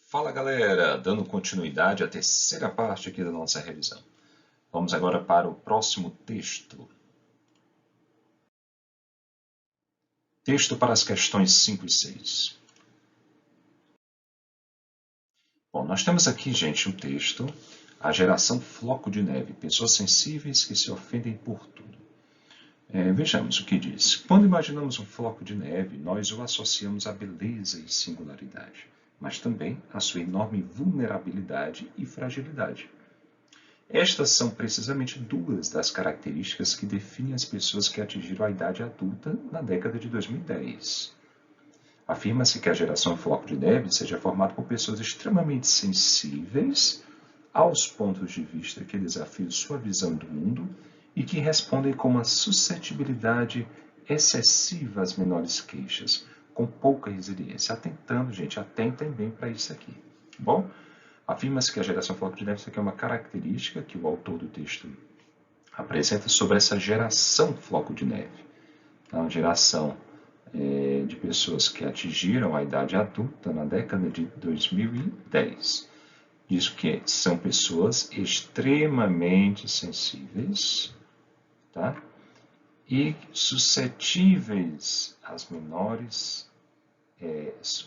Fala galera, dando continuidade à terceira parte aqui da nossa revisão. Vamos agora para o próximo texto. Texto para as questões 5 e 6. Bom, nós temos aqui, gente, um texto, a geração floco de neve, pessoas sensíveis que se ofendem por tudo. Vejamos o que diz. Quando imaginamos um floco de neve, nós o associamos à beleza e singularidade, mas também à sua enorme vulnerabilidade e fragilidade. Estas são precisamente duas das características que definem as pessoas que atingiram a idade adulta na década de 2010. Afirma-se que a geração floco de neve seja formada por pessoas extremamente sensíveis aos pontos de vista que desafiam sua visão do mundo e que respondem com uma suscetibilidade excessiva às menores queixas, com pouca resiliência. Atentem bem para isso aqui. Bom? Afirma-se que a geração floco de neve, isso aqui é uma característica que o autor do texto apresenta sobre essa geração floco de neve. É uma geração de pessoas que atingiram a idade adulta na década de 2010. Diz que são pessoas extremamente sensíveis, tá? E suscetíveis às menores,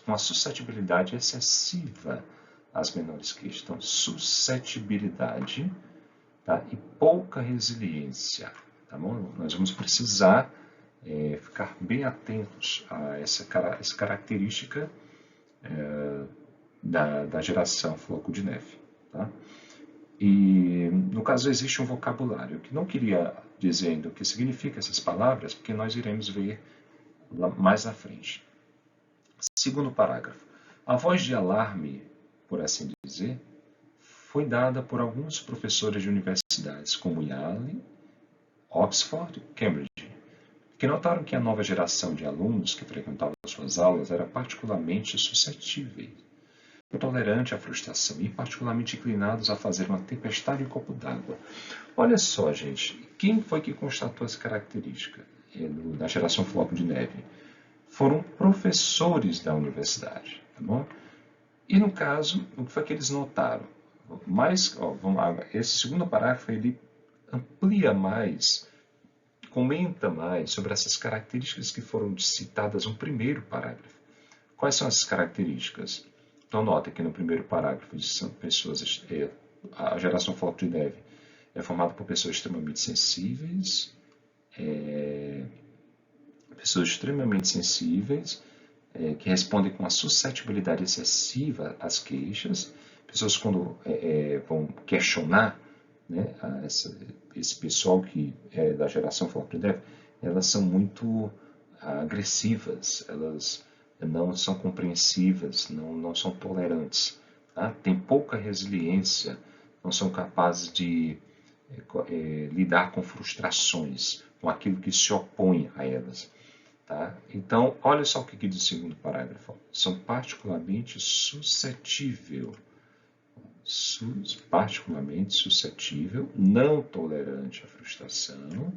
com a suscetibilidade excessiva às menores queixas. Então, suscetibilidade, tá? E pouca resiliência. Tá bom? Nós vamos precisar ficar bem atentos a essa característica da geração floco de neve. Tá? E, no caso, existe um vocabulário que não queria dizendo o que significa essas palavras, porque nós iremos ver mais à frente. Segundo parágrafo. A voz de alarme, por assim dizer, foi dada por alguns professores de universidades como Yale, Oxford e Cambridge, que notaram que a nova geração de alunos que frequentavam suas aulas era particularmente suscetível, tolerante à frustração e particularmente inclinados a fazer uma tempestade em copo d'água. Olha só, gente, quem foi que constatou essa característica da geração floco de neve? Foram professores da universidade, tá bom? E no caso, o que foi que eles notaram? Esse segundo parágrafo ele amplia mais, comenta mais sobre essas características que foram citadas no primeiro parágrafo. Quais são essas características? Então, nota que no primeiro parágrafo são pessoas, a geração floco de neve é formada por pessoas extremamente sensíveis, que respondem com uma suscetibilidade excessiva às queixas. Pessoas quando vão questionar, né, esse pessoal que é da geração floco de neve, elas são muito agressivas, elas não são compreensivas, não são tolerantes, tá? Tem pouca resiliência, não são capazes de lidar com frustrações, com aquilo que se opõe a elas. Tá? Então, olha só o que diz o segundo parágrafo. São particularmente suscetível, não tolerante à frustração,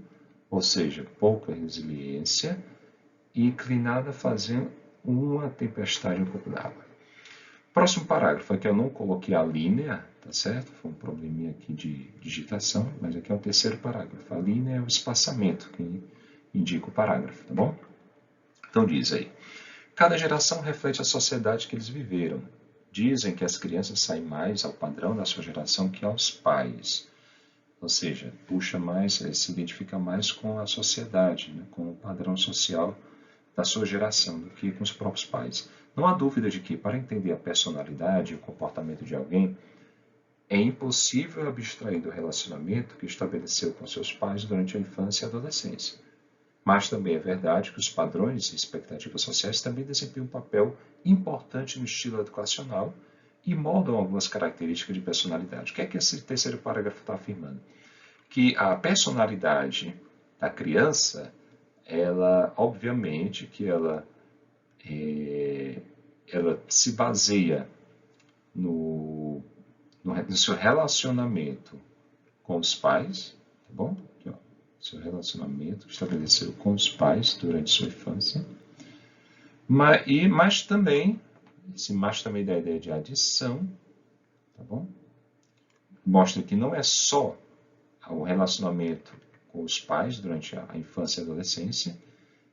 ou seja, pouca resiliência, e inclinada a fazer uma tempestade em copo d'água. Próximo parágrafo, aqui eu não coloquei a linha, tá certo? Foi um probleminha aqui de digitação, mas aqui é o terceiro parágrafo. A linha é o espaçamento que indica o parágrafo, tá bom? Então diz aí, cada geração reflete a sociedade que eles viveram. Dizem que as crianças saem mais ao padrão da sua geração que aos pais. Ou seja, se identifica mais com a sociedade, né, com o padrão social da sua geração do que com os próprios pais. Não há dúvida de que, para entender a personalidade e o comportamento de alguém, é impossível abstrair do relacionamento que estabeleceu com seus pais durante a infância e a adolescência. Mas também é verdade que os padrões e expectativas sociais também desempenham um papel importante no estilo educacional e moldam algumas características de personalidade. O que é que esse terceiro parágrafo está afirmando? Que a personalidade da criança, obviamente, que ela se baseia no seu relacionamento com os pais, tá bom? Aqui, ó, seu relacionamento que estabeleceu com os pais durante sua infância, mas também Esse macho também dá a ideia de adição, tá bom? Mostra que não é só o relacionamento com os pais durante a infância e a adolescência,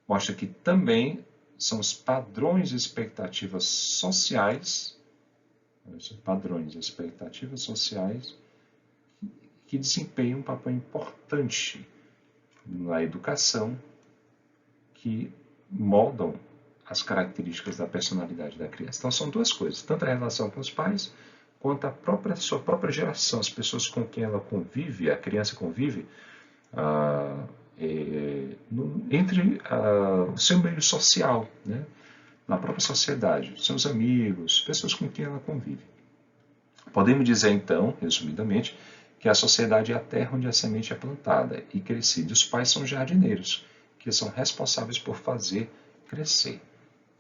mostra que também são os padrões e expectativas sociais, que desempenham um papel importante na educação, que moldam as características da personalidade da criança. Então são duas coisas, tanto a relação com os pais, quanto sua própria geração, as pessoas com quem ela convive, a criança convive, entre o seu meio social, né? Na própria sociedade, seus amigos, pessoas com quem ela convive. Podemos dizer então, resumidamente, que a sociedade é a terra onde a semente é plantada e crescida. Os pais são jardineiros, que são responsáveis por fazer crescer.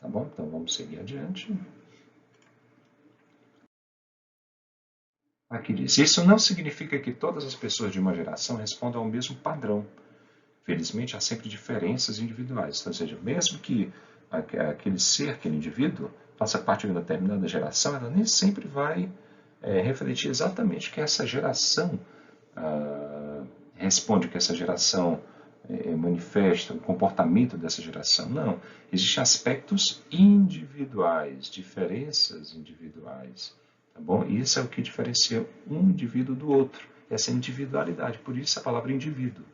Tá bom? Então vamos seguir adiante. Aqui diz: isso não significa que todas as pessoas de uma geração respondam ao mesmo padrão. Felizmente, há sempre diferenças individuais. Então, ou seja, mesmo que aquele ser, aquele indivíduo, faça parte de uma determinada geração, ela nem sempre vai refletir exatamente o que essa geração responde, o que essa geração manifesta, o comportamento dessa geração. Não. Existem aspectos individuais, diferenças individuais. Tá bom? Isso é o que diferencia um indivíduo do outro, essa individualidade. Por isso a palavra indivíduo.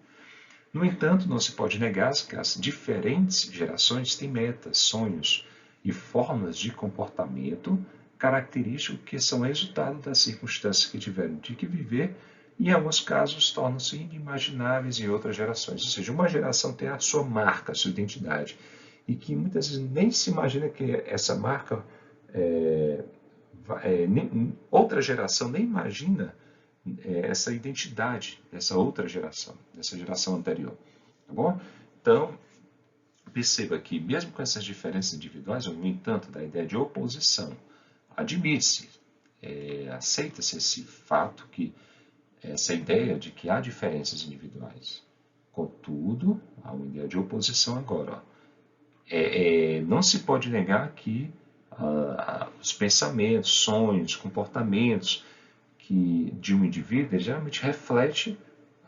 No entanto, não se pode negar que as diferentes gerações têm metas, sonhos e formas de comportamento característicos que são resultado das circunstâncias que tiveram de que viver e, em alguns casos, tornam-se inimagináveis em outras gerações. Ou seja, uma geração tem a sua marca, a sua identidade, e que muitas vezes nem se imagina que essa marca, outra geração nem imagina essa identidade dessa outra geração, dessa geração anterior. Tá bom? Então, perceba que, mesmo com essas diferenças individuais, no entanto, da ideia de oposição, admite-se, aceita-se esse fato, que essa ideia de que há diferenças individuais. Contudo, há uma ideia de oposição agora. Ó. Não se pode negar que os pensamentos, sonhos, comportamentos de um indivíduo, ele geralmente reflete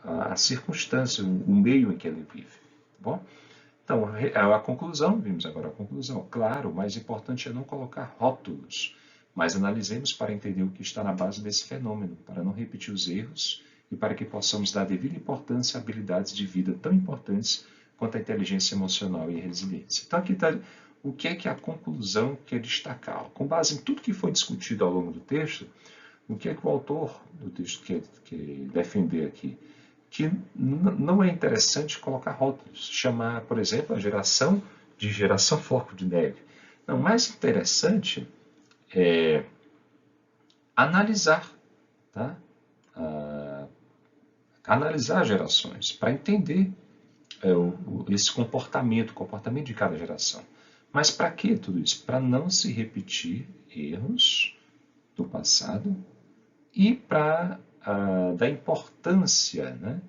a circunstância, o meio em que ele vive. Tá bom? Então, a conclusão, vimos agora a conclusão. Claro, o mais importante é não colocar rótulos, mas analisemos para entender o que está na base desse fenômeno, para não repetir os erros e para que possamos dar devida importância a habilidades de vida tão importantes quanto a inteligência emocional e a resiliência. Então, aqui está o que é a conclusão quer destacar. Com base em tudo que foi discutido ao longo do texto, o que é que o autor do texto quer defender aqui? Que não é interessante colocar rótulos, chamar, por exemplo, a geração de geração floco de neve. Não, o mais interessante é analisar, tá? Analisar gerações para entender esse comportamento, o comportamento de cada geração. Mas para que tudo isso? Para não se repetir erros do passado e para dar importância, né,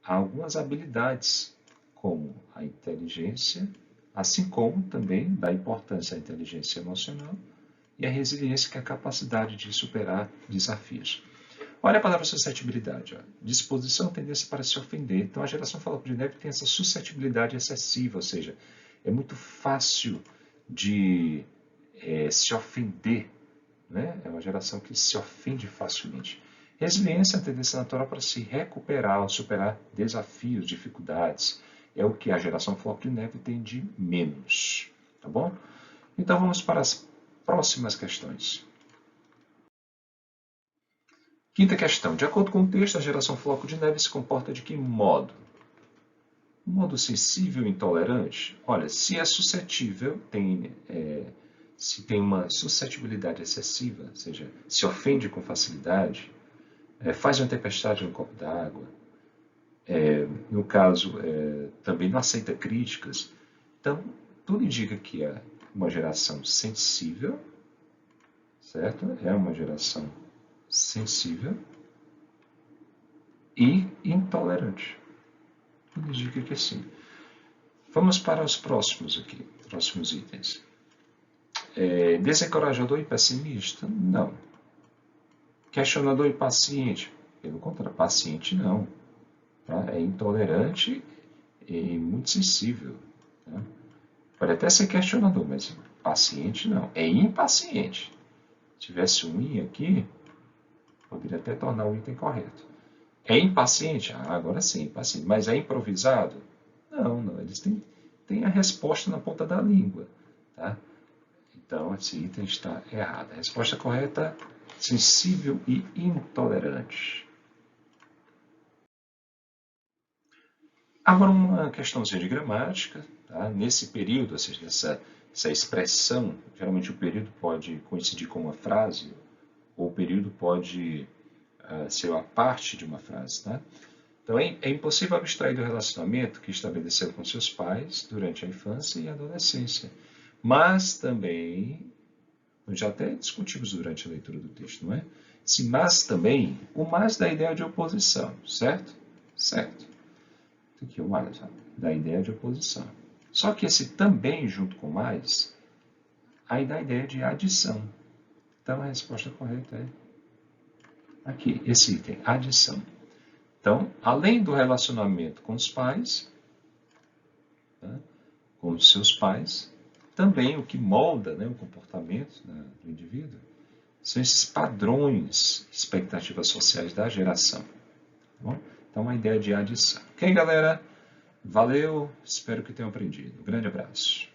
a algumas habilidades, como a inteligência, assim como também dá importância à inteligência emocional e à resiliência, que é a capacidade de superar desafios. Olha a palavra suscetibilidade. Ó. Disposição, tendência para se ofender. Então a geração Floco de Neve tem essa suscetibilidade excessiva, ou seja, é muito fácil de se ofender. Né? É uma geração que se ofende facilmente. Resiliência é a tendência natural para se recuperar ou superar desafios, dificuldades. É o que a geração Floco de Neve tem de menos. Tá bom? Então vamos para as próximas questões. Quinta questão. De acordo com o texto, a geração Floco de Neve se comporta de que modo? Modo sensível e intolerante? Olha, se é suscetível, se tem uma suscetibilidade excessiva, ou seja, se ofende com facilidade, faz uma tempestade no copo d'água, no caso, também não aceita críticas. Então, tudo indica que é uma geração sensível, certo? É uma geração sensível e intolerante. Tudo indica que sim. Vamos para os próximos aqui, próximos itens. Desencorajador e pessimista? Não. Questionador e paciente? Pelo contrário, paciente não. Tá? É intolerante e muito sensível. Tá? Pode até ser questionador, mas paciente não. É impaciente. Se tivesse um i aqui, poderia até tornar o item correto. É impaciente? Ah, agora sim, impaciente. Mas é improvisado? Não, não. Eles têm a resposta na ponta da língua. Tá? Então, esse item está errado. A resposta correta, sensível e intolerante. Agora, uma questãozinha de gramática. Tá? Nesse período, ou seja, essa expressão, geralmente o período pode coincidir com uma frase, ou o período pode ser a parte de uma frase. Tá? Então, é impossível abstrair do relacionamento que estabeleceu com seus pais durante a infância e a adolescência. Mas também, já até discutimos durante a leitura do texto, não é? Se mas também, o mais da ideia de oposição, certo? Certo. Aqui o mais, da ideia de oposição. Só que esse também, junto com mais, aí dá a ideia de adição. Então, a resposta correta é aqui, esse item, adição. Então, além do relacionamento com os pais, tá, com os seus pais, também o que molda, né, o comportamento, né, do indivíduo são esses padrões, expectativas sociais da geração. Tá bom? Então, uma ideia de adição. Ok, galera? Valeu, espero que tenham aprendido. Um grande abraço.